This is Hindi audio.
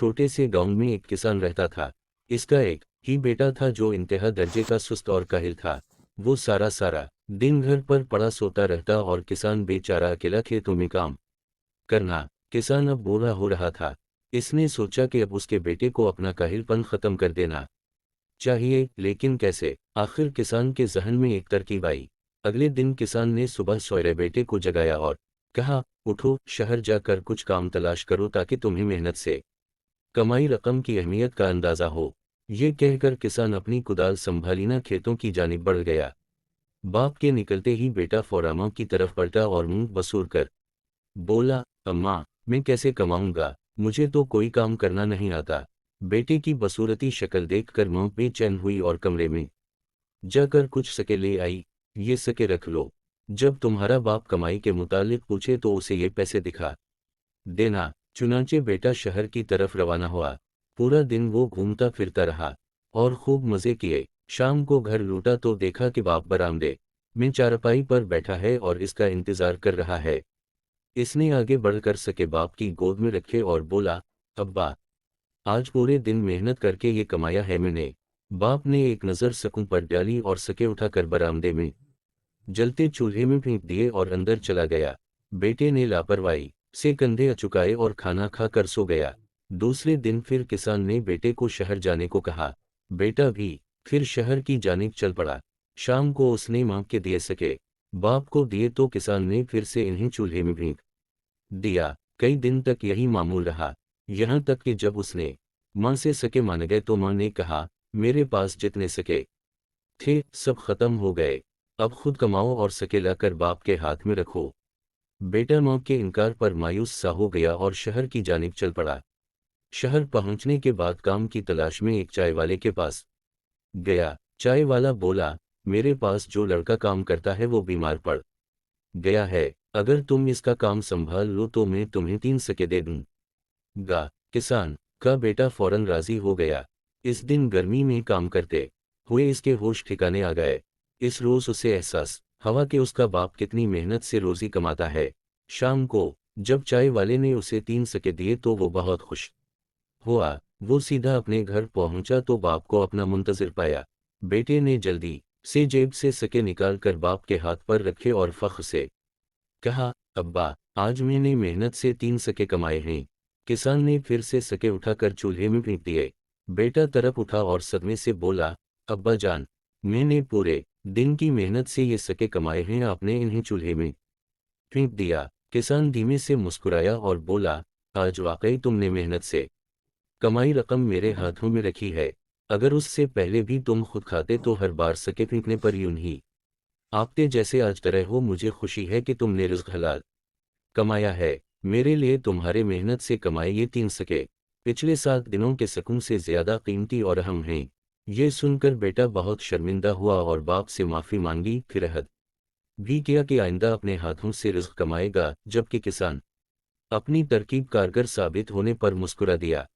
छोटे से गांव में एक किसान रहता था। इसका एक ही बेटा था जो इंतहा दर्जे का सुस्त और काहिल था। वो सारा सारा दिन घर पर पड़ा सोता रहता और किसान बेचारा अकेला खेतों में काम करना। किसान अब बूढ़ा हो रहा था। इसने सोचा कि अब उसके बेटे को अपना काहिलपन खत्म कर देना चाहिए, लेकिन कैसे? आखिर किसान के जहन में एक तरकीब आई। अगले दिन किसान ने सुबह सवेरे बेटे को जगाया और कहा, उठो, शहर जाकर कुछ काम तलाश करो ताकि तुम्हें मेहनत से कमाई रकम की अहमियत का अंदाजा हो। ये कहकर किसान अपनी कुदाल संभाली न खेतों की जानिब बढ़ गया। बाप के निकलते ही बेटा फौरन मां की तरफ पलटा और मुंह बसूर कर बोला, अम्मा, मैं कैसे कमाऊंगा? मुझे तो कोई काम करना नहीं आता। बेटे की बसूरती शक्ल देखकर मां बेचैन हुई और कमरे में जाकर कुछ सके ले आई। ये सके रख लो। जब तुम्हारा बाप कमाई के मुतालिक पूछे तो उसे ये पैसे दिखा देना। चुनांचे बेटा शहर की तरफ रवाना हुआ। पूरा दिन वो घूमता फिरता रहा और खूब मजे किए। शाम को घर लौटा तो देखा कि बाप बरामदे में चारपाई पर बैठा है और इसका इंतजार कर रहा है। इसने आगे बढ़कर सके बाप की गोद में रखे और बोला, अब्बा, आज पूरे दिन मेहनत करके ये कमाया है मैंने। बाप ने एक नज़र सकूं पर डाली और सके उठाकर बरामदे में जलते चूल्हे में फेंक दिए और अंदर चला गया। बेटे ने लापरवाही से कंधे अचुकाए और खाना खाकर सो गया। दूसरे दिन फिर किसान ने बेटे को शहर जाने को कहा। बेटा भी फिर शहर की जानिब चल पड़ा। शाम को उसने मां के दिए सके बाप को दिए तो किसान ने फिर से इन्हें चूल्हे में फेंक दिया। कई दिन तक यही मामूल रहा, यहाँ तक कि जब उसने मां से सके मान गए तो मां ने कहा, मेरे पास जितने सके थे सब खत्म हो गए। अब खुद कमाओ और सके लाकर बाप के हाथ में रखो। बेटा मां के इनकार पर मायूस सा हो गया और शहर की जानिब चल पड़ा। शहर पहुंचने के बाद काम की तलाश में एक चाय वाले के पास गया। चाय वाला बोला, मेरे पास जो लड़का काम करता है वो बीमार पड़ गया है। अगर तुम इसका काम संभाल लो तो मैं तुम्हें 3 सके दे दूंगा। किसान का बेटा फौरन राजी हो गया। इस दिन गर्मी में काम करते हुए इसके होश ठिकाने आ गए। इस रोज उसे एहसास हवा कि उसका बाप कितनी मेहनत से रोजी कमाता है। शाम को जब चाय वाले ने उसे 3 सके दिए तो वो बहुत खुश हुआ। वो सीधा अपने घर पहुंचा तो बाप को अपना मुंतजिर पाया। बेटे ने जल्दी से जेब से सके निकाल कर बाप के हाथ पर रखे और फख्र से कहा, अब्बा, आज मैंने मेहनत से 3 सके कमाए हैं। किसान ने फिर से सके उठाकर चूल्हे में फेंक दिए। बेटा तरफ उठा और सदमे से बोला, अब्बा जान, मैंने पूरे दिन की मेहनत से ये सके कमाए हैं, आपने इन्हें चूल्हे में फेंक दिया। किसान धीमे से मुस्कुराया और बोला, आज वाकई तुमने मेहनत से कमाई रकम मेरे हाथों में रखी है। अगर उससे पहले भी तुम खुद खाते तो हर बार सके फेंकने पर यूं ही आपते जैसे आज तरह हो। मुझे खुशी है कि तुमने रिज़्क हलाल कमाया है। मेरे लिए तुम्हारे मेहनत से कमाए ये 3 सके पिछले 7 दिनों के सुकून से ज्यादा कीमती और अहम हैं। ये सुनकर बेटा बहुत शर्मिंदा हुआ और बाप से माफी मांगी, फिर अहद भी किया कि आइंदा अपने हाथों से रिज़्क कमाएगा। जबकि किसान अपनी तरकीब कारगर साबित होने पर मुस्कुरा दिया।